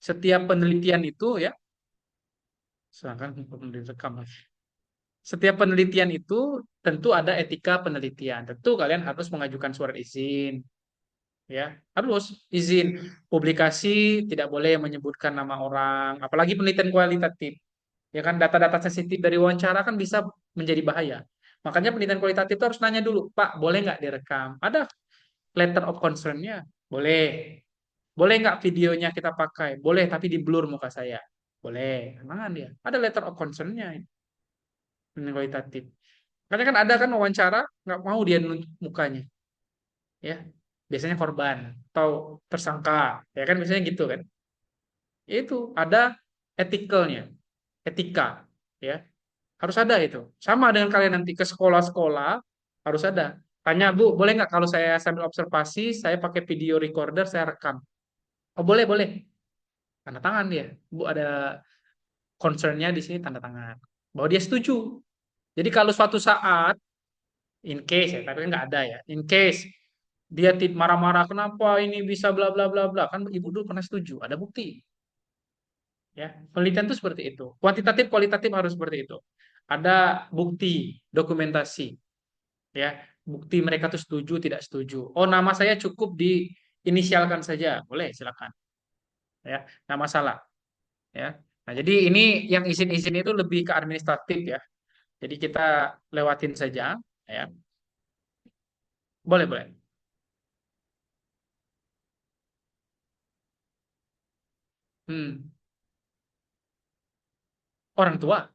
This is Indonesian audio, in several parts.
Setiap penelitian itu ya, sedangkan direkam. Setiap penelitian itu tentu ada etika penelitian. Tentu kalian harus mengajukan surat izin, ya harus izin publikasi, tidak boleh menyebutkan nama orang, apalagi penelitian kualitatif. Ya kan data-data sensitif dari wawancara kan bisa menjadi bahaya. Makanya penelitian kualitatif itu harus nanya dulu, Pak, boleh nggak direkam? Ada letter of concern-nya? Boleh. Boleh nggak videonya kita pakai? Boleh, tapi di blur muka saya. Boleh. Tenangan dia. Ada letter of concern-nya. Penelitian kualitatif. Karena kan ada kan wawancara, nggak mau dia nunjuk mukanya. Ya, biasanya korban atau tersangka. Ya kan biasanya gitu kan. Itu ada etikalnya, etika. Ya, harus ada itu. Sama dengan kalian nanti ke sekolah-sekolah, harus ada. Tanya, Bu, boleh nggak kalau saya sambil observasi, saya pakai video recorder, saya rekam? Oh, boleh, boleh. Tanda tangan dia. Bu, ada concern-nya di sini, tanda tangan. Bahwa dia setuju. Jadi kalau suatu saat, in case ya, tapi kan nggak ada ya. In case dia marah-marah, kenapa ini bisa bla bla bla bla. Kan ibu dulu pernah setuju, ada bukti. Ya, penelitian itu seperti itu. Kuantitatif, kualitatif harus seperti itu. Ada bukti, dokumentasi. Ya, bukti mereka tuh setuju tidak setuju. Oh, nama saya cukup diinisialkan saja, boleh silakan. Ya, nggak masalah. Ya, nah jadi ini yang izin-izin itu lebih ke administratif ya. Jadi kita lewatin saja. Ya, boleh boleh. Hmm. Orang tua,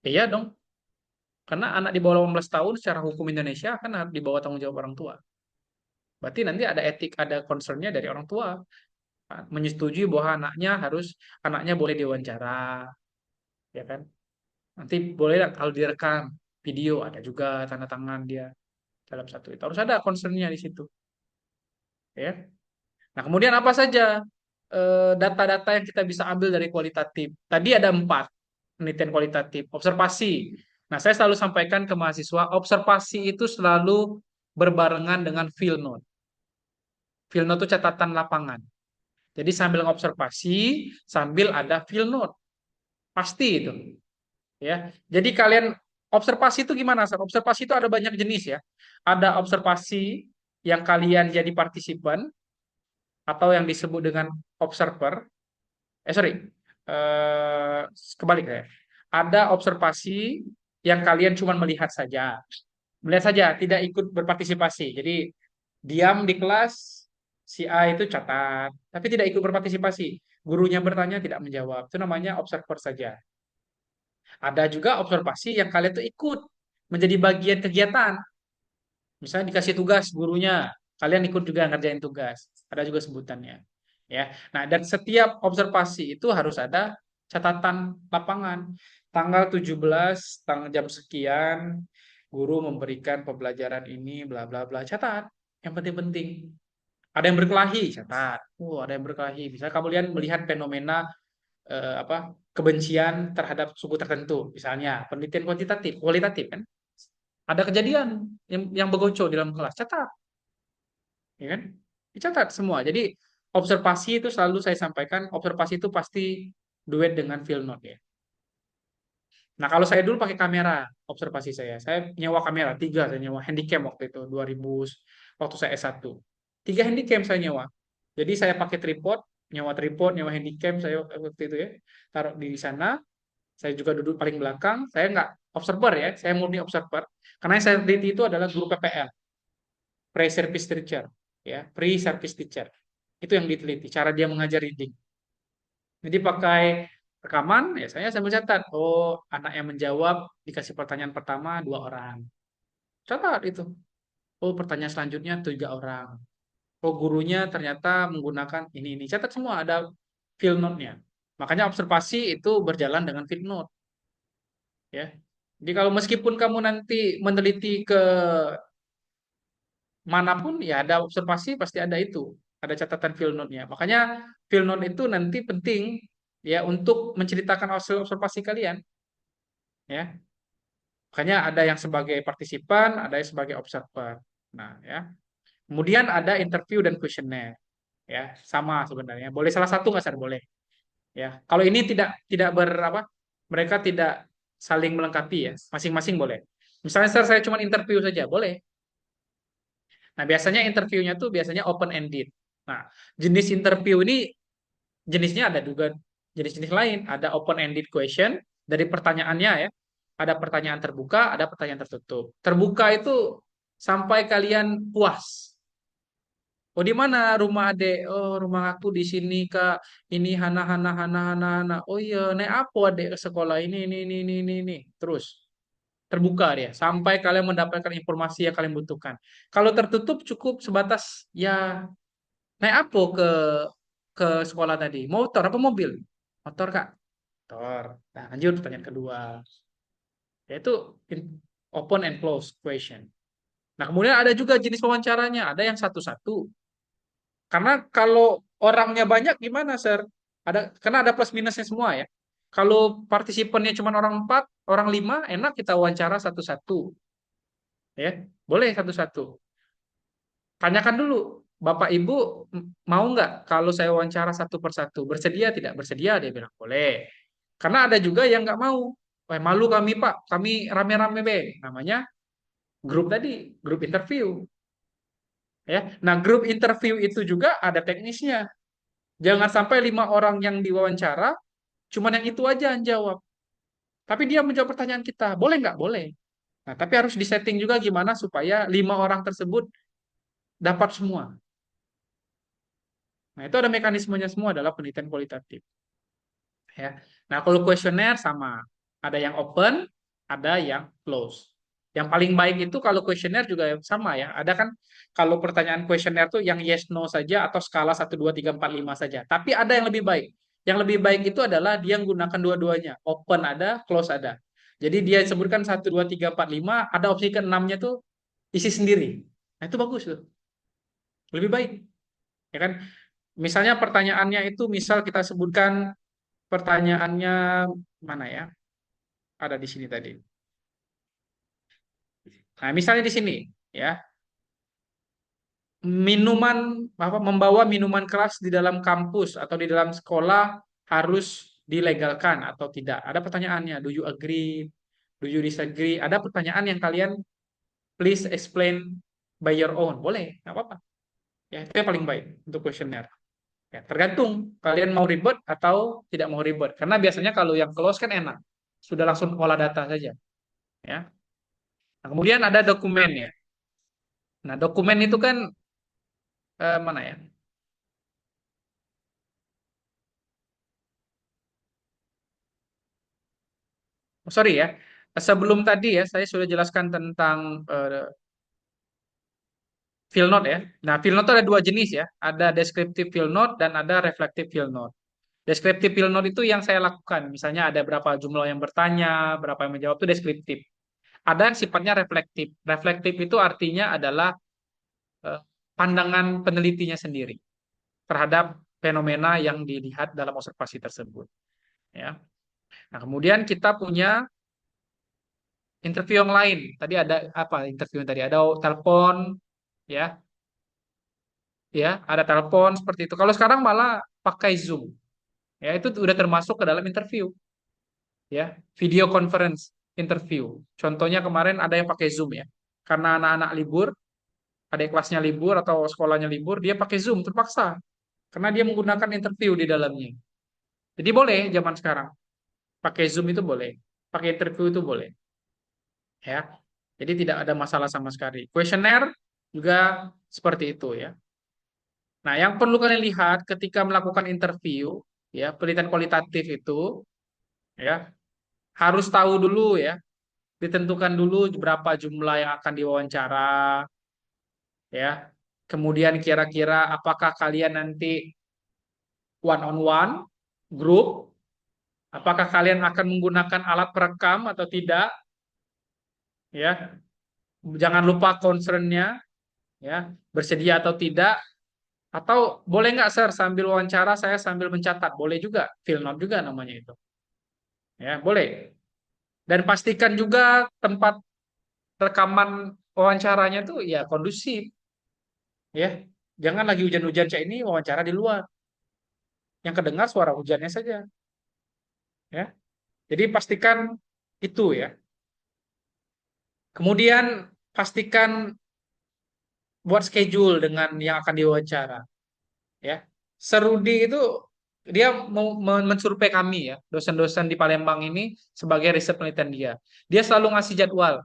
iya dong. Karena anak di bawah 18 tahun secara hukum Indonesia kan harus di bawah tanggung jawab orang tua. Berarti nanti ada etik, ada concernnya dari orang tua. Menyetujui bahwa anaknya boleh diwawancara, ya kan? Nanti boleh lah kalau direkam video ada juga tanda tangan dia dalam satu itu. Harus ada concernnya di situ, ya. Nah, kemudian apa saja data-data yang kita bisa ambil dari kualitatif? Tadi ada 4 penelitian kualitatif, observasi. Nah, saya selalu sampaikan ke mahasiswa, observasi itu selalu berbarengan dengan field note. Field note itu catatan lapangan. Jadi sambil ngobservasi, sambil ada field note. Pasti itu. Ya. Jadi kalian observasi itu gimana, Sir? Observasi itu ada banyak jenis ya. Ada observasi yang kalian jadi partisipan atau yang disebut dengan observer. Sorry. Eh, Kebalik ya. Ada observasi yang kalian cuma melihat saja. Melihat saja, tidak ikut berpartisipasi. Jadi diam di kelas, si A itu catat, tapi tidak ikut berpartisipasi. Gurunya bertanya tidak menjawab. Itu namanya observer saja. Ada juga observasi yang kalian tuh ikut menjadi bagian kegiatan. Misalnya dikasih tugas gurunya, kalian ikut juga ngerjain tugas. Ada juga sebutannya. Ya. Nah, dan setiap observasi itu harus ada catatan lapangan. Tanggal 17, tanggal jam sekian, guru memberikan pembelajaran ini, bla bla bla. Catat. Yang penting-penting. Ada yang berkelahi, catat. Ada yang berkelahi. Misalnya kamu lihat melihat fenomena apa kebencian terhadap suku tertentu, misalnya penelitian kuantitatif, kualitatif kan, ada kejadian yang begoco di dalam kelas, catat, ya kan, dicatat semua. Jadi observasi itu selalu saya sampaikan, observasi itu pasti duet dengan field note ya. Nah kalau saya dulu pakai kamera observasi saya nyewa kamera 3, saya nyewa handycam waktu itu 2000 waktu saya S1, 3 handycam saya nyewa. Jadi saya pakai tripod, nyewa handycam saya waktu itu ya, taruh di sana. Saya juga duduk paling belakang. Saya nggak observer ya, saya murni observer. Karena yang saya teliti itu adalah guru PPL, pre-service teacher, ya, pre-service teacher. Itu yang diteliti, cara dia mengajar reading. Jadi pakai rekaman, ya saya sambil catat. Oh, anak yang menjawab dikasih pertanyaan pertama 2 orang. Catat itu. Oh, pertanyaan selanjutnya 3 orang. Oh, gurunya ternyata menggunakan ini. Catat semua, ada field note-nya. Makanya observasi itu berjalan dengan field note. Ya. Jadi kalau meskipun kamu nanti meneliti ke manapun, ya ada observasi pasti ada itu, ada catatan field note-nya. Makanya field note itu nanti penting ya untuk menceritakan hasil observasi kalian, ya. Makanya ada yang sebagai partisipan, ada yang sebagai observer. Nah, ya. Kemudian ada interview dan kuesioner, ya. Sama sebenarnya. Boleh salah satu nggak, Sar? Boleh. Ya, kalau ini tidak berapa, mereka tidak saling melengkapi ya, masing-masing boleh. Misalnya Sir, saya cuma interview saja, boleh. Nah, biasanya interviewnya tuh biasanya open ended. Nah, jenis interview ini jenisnya ada juga jenis-jenis lain. Ada open ended question dari pertanyaannya ya. Ada pertanyaan terbuka, ada pertanyaan tertutup. Terbuka itu sampai kalian puas. Oh, di mana rumah adek? Oh, rumah aku di sini, Kak. Ini Hana Hana Hana Hana Hana. Oh iya, naik apa adek ke sekolah ini. Terus terbuka dia sampai kalian mendapatkan informasi yang kalian butuhkan. Kalau tertutup cukup sebatas ya naik apa ke sekolah tadi? Motor apa mobil? Motor, Kak. Motor. Nah, lanjut pertanyaan kedua. Yaitu open and close question. Nah, kemudian ada juga jenis wawancaranya. Ada yang satu-satu. Karena kalau orangnya banyak gimana, Sir? Karena ada plus minusnya semua ya. Kalau partisipannya cuma orang 4, orang 5, enak kita wawancara satu-satu. Ya, boleh satu-satu. Tanyakan dulu, Bapak Ibu mau nggak kalau saya wawancara satu persatu? Bersedia tidak? Bersedia, dia bilang. Boleh. Karena ada juga yang nggak mau. Wah, malu kami, Pak. Kami rame-rame, be. Namanya grup tadi, grup interview. Ya. Nah, grup interview itu juga ada teknisnya. Jangan sampai 5 orang yang diwawancara, cuman yang itu aja yang jawab. Tapi dia menjawab pertanyaan kita. Boleh nggak? Boleh. Nah, tapi harus disetting juga gimana supaya 5 orang tersebut dapat semua. Nah, itu ada mekanismenya semua dalam penelitian kualitatif. Ya. Nah, kalau kuesioner sama. Ada yang open, ada yang close. Yang paling baik itu kalau kuesioner juga sama ya. Ada kan kalau pertanyaan kuesioner tuh yang yes no saja atau skala 1 2 3 4 5 saja. Tapi ada yang lebih baik. Yang lebih baik itu adalah dia menggunakan dua-duanya. Open ada, close ada. Jadi dia sebutkan 1 2 3 4 5, ada opsi keenamnya tuh isi sendiri. Nah, itu bagus tuh. Lebih baik. Ya kan? Misalnya pertanyaannya itu misal kita sebutkan pertanyaannya mana ya? Ada di sini tadi. Nah, misalnya di sini ya, minuman apa membawa minuman keras di dalam kampus atau di dalam sekolah harus dilegalkan atau tidak? Ada pertanyaannya, do you agree? Do you disagree? Ada pertanyaan yang kalian please explain by your own. Boleh, nggak apa-apa. Ya, itu yang paling baik untuk kuesioner. Ya, tergantung kalian mau ribet atau tidak mau ribet. Karena biasanya kalau yang close kan enak. Sudah langsung olah data saja. Ya. Nah, kemudian ada dokumen ya. Nah, dokumen itu kan mana ya? Oh, sorry ya. Sebelum tadi ya, saya sudah jelaskan tentang field note ya. Nah, field note itu ada dua jenis ya. Ada descriptive field note dan ada reflective field note. Descriptive field note itu yang saya lakukan. Misalnya ada berapa jumlah yang bertanya, berapa yang menjawab itu deskriptif. Ada yang sifatnya reflektif. Reflektif itu artinya adalah eh, pandangan penelitinya sendiri terhadap fenomena yang dilihat dalam observasi tersebut. Ya. Nah, kemudian kita punya interview yang lain. Tadi ada apa interview yang tadi? Ada telepon, ya, ya, ada telepon seperti itu. Kalau sekarang malah pakai Zoom, ya itu udah termasuk ke dalam interview, ya, video conference interview. Contohnya kemarin ada yang pakai Zoom ya, karena anak-anak libur, ada kelasnya libur atau sekolahnya libur, dia pakai Zoom terpaksa, karena dia menggunakan interview di dalamnya. Jadi boleh zaman sekarang pakai Zoom itu boleh, pakai interview itu boleh, ya. Jadi tidak ada masalah sama sekali. Kuesioner juga seperti itu ya. Nah, yang perlu kalian lihat ketika melakukan interview, ya, penelitian kualitatif itu, ya, harus tahu dulu ya, ditentukan dulu berapa jumlah yang akan diwawancara, ya. Kemudian kira-kira apakah kalian nanti one on one, grup, apakah kalian akan menggunakan alat perekam atau tidak, ya. Jangan lupa concernnya, ya, bersedia atau tidak. Atau boleh nggak, Sir, sambil wawancara saya sambil mencatat? Boleh juga, field note juga namanya itu. Ya, boleh. Dan pastikan juga tempat rekaman wawancaranya tuh ya kondusif, ya. Jangan lagi hujan-hujan kayak ini wawancara di luar. yang kedengar suara hujannya saja, ya. Jadi pastikan itu ya. Kemudian pastikan buat schedule dengan yang akan diwawancara, ya. Serudi itu dia mau mensurvei kami ya, dosen-dosen di Palembang ini sebagai riset penelitian dia. Dia selalu ngasih jadwal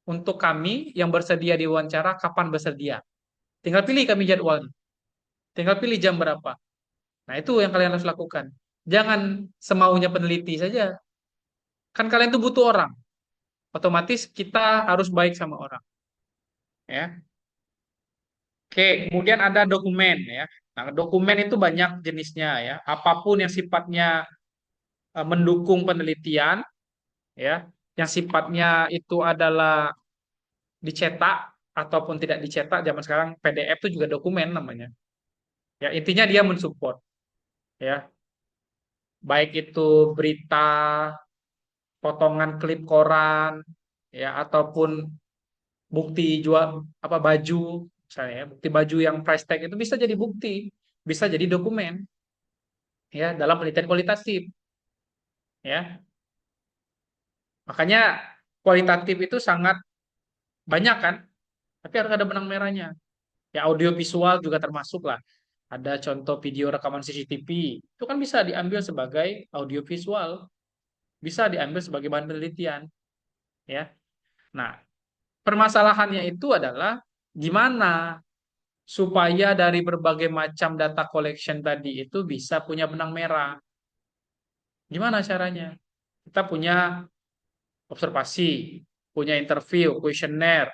untuk kami yang bersedia diwawancara kapan bersedia. Tinggal pilih kami jadwalnya. Tinggal pilih jam berapa. Nah, itu yang kalian harus lakukan. Jangan semaunya peneliti saja. Kan kalian tuh butuh orang. Otomatis kita harus baik sama orang, ya. Oke, kemudian ada dokumen ya. Nah, dokumen itu banyak jenisnya ya. Apapun yang sifatnya mendukung penelitian ya, yang sifatnya itu adalah dicetak ataupun tidak dicetak, zaman sekarang PDF itu juga dokumen namanya. Ya, intinya dia mensupport ya. Baik itu berita, potongan klip koran ya, ataupun bukti jual apa baju misalnya ya, bukti baju yang price tag itu bisa jadi bukti, bisa jadi dokumen ya dalam penelitian kualitatif ya. Makanya kualitatif itu sangat banyak kan, tapi harus ada benang merahnya. Ya audio visual juga termasuk lah. Ada contoh video rekaman CCTV, itu kan bisa diambil sebagai audio visual, bisa diambil sebagai bahan penelitian ya. Nah, permasalahannya itu adalah gimana supaya dari berbagai macam data collection tadi itu bisa punya benang merah. Gimana caranya? Kita punya observasi, punya interview, kuesioner,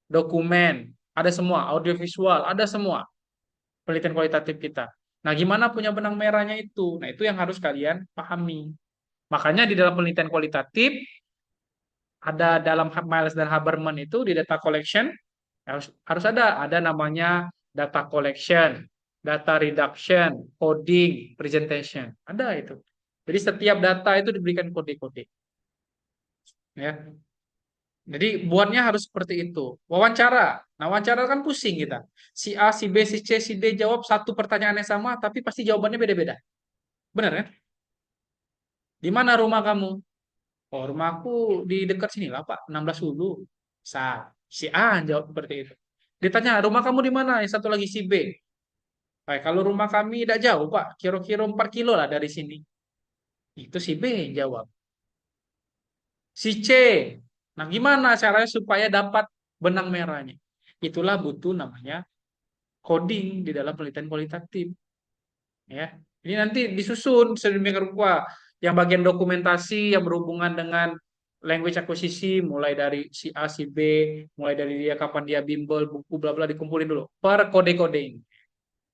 dokumen, ada semua, audiovisual, ada semua penelitian kualitatif kita. Nah, gimana punya benang merahnya itu? Nah, itu yang harus kalian pahami. Makanya di dalam penelitian kualitatif, ada dalam Miles dan Haberman itu di data collection, harus ada namanya data collection, data reduction, coding, presentation. Ada itu. Jadi setiap data itu diberikan kode-kode. Ya. Jadi buatnya harus seperti itu. Wawancara. Nah, wawancara kan pusing kita. Si A, si B, si C, si D jawab satu pertanyaan yang sama, tapi pasti jawabannya beda-beda. Benar kan? Di mana rumah kamu? Oh, rumahku di dekat sini lah, Pak. 16 Hulu. Si A jawab seperti itu. Ditanya, rumah kamu di mana? Yang satu lagi si B. Baik, kalau rumah kami tidak jauh, Pak. Kira-kira 4 kilo lah dari sini. Itu si B yang jawab. Si C. Nah, gimana caranya supaya dapat benang merahnya? Itulah butuh namanya coding di dalam penelitian kualitatif. Ya, ini nanti disusun sedemikian rupa. Yang bagian dokumentasi yang berhubungan dengan language acquisition, mulai dari si A, si B, mulai dari dia kapan dia bimbel, buku, bla bla dikumpulin dulu. Per kode-kodein.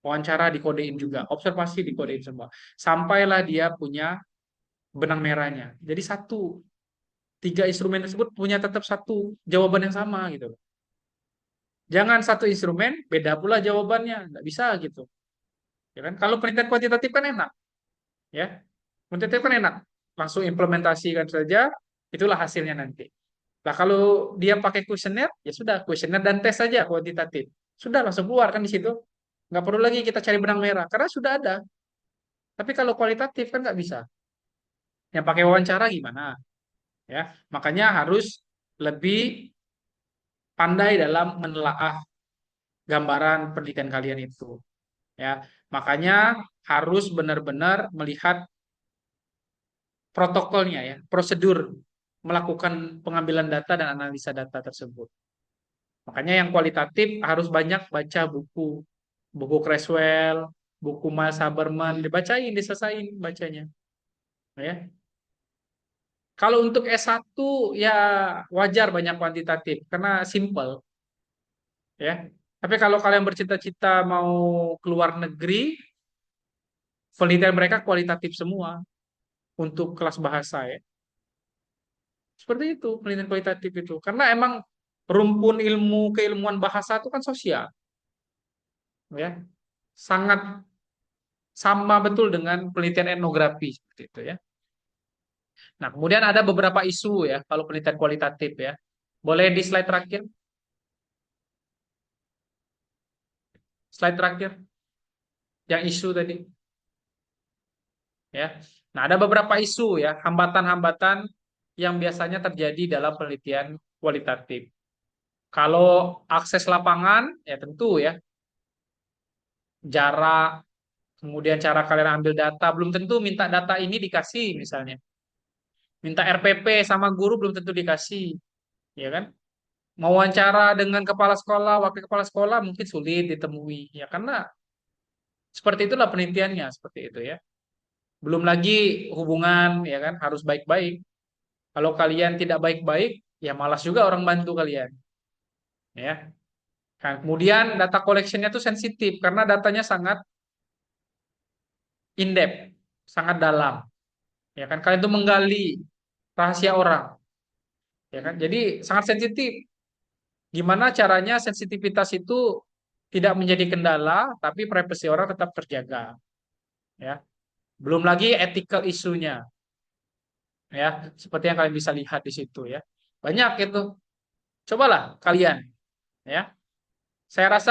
Wawancara dikodein juga, observasi dikodein semua. Sampailah dia punya benang merahnya. Jadi satu, tiga instrumen tersebut punya tetap satu jawaban yang sama gitu. Jangan satu instrumen beda pula jawabannya, nggak bisa gitu. Ya kan? Kalau penelitian kuantitatif kan enak, ya. Kuantitatif kan enak, langsung implementasikan saja, itulah hasilnya nanti. Nah kalau dia pakai kuesioner, ya sudah kuesioner dan tes saja kuantitatif, sudah langsung keluar kan di situ. Nggak perlu lagi kita cari benang merah karena sudah ada. Tapi kalau kualitatif kan nggak bisa. Yang pakai wawancara gimana? Ya, makanya harus lebih pandai dalam menelaah gambaran penelitian kalian itu. Ya, makanya harus benar-benar melihat protokolnya ya, prosedur melakukan pengambilan data dan analisa data tersebut. Makanya yang kualitatif harus banyak baca buku, buku Creswell, buku Miles Haberman, dibacain, diselesain bacanya. Ya. Kalau untuk S1 ya wajar banyak kuantitatif karena simple ya. Tapi kalau kalian bercita-cita mau keluar negeri, penelitian mereka kualitatif semua untuk kelas bahasa ya. Seperti itu penelitian kualitatif itu. Karena emang rumpun ilmu keilmuan bahasa itu kan sosial ya. Sangat sama betul dengan penelitian etnografi seperti itu ya. Nah, kemudian ada beberapa isu ya kalau penelitian kualitatif ya. Boleh di slide terakhir? Slide terakhir yang isu tadi. ya. Nah, ada beberapa isu ya, hambatan-hambatan yang biasanya terjadi dalam penelitian kualitatif. Kalau akses lapangan, ya tentu ya, jarak, kemudian cara kalian ambil data, belum tentu minta data ini dikasih misalnya. Minta RPP sama guru belum tentu dikasih, ya kan? Mewawancara dengan kepala sekolah, wakil kepala sekolah mungkin sulit ditemui, ya karena seperti itulah penelitiannya, seperti itu ya. Belum lagi hubungan, ya kan, harus baik-baik. Kalau kalian tidak baik-baik, ya malas juga orang bantu kalian, ya. Nah, kemudian data collection-nya itu sensitif karena datanya sangat in-depth, sangat dalam, ya kan? Kalian itu menggali rahasia orang, ya kan? Jadi sangat sensitif. Gimana caranya sensitivitas itu tidak menjadi kendala, tapi privasi orang tetap terjaga, ya. Belum lagi ethical isunya, ya. Seperti yang kalian bisa lihat di situ, ya. Banyak itu. Cobalah kalian, ya. Saya rasa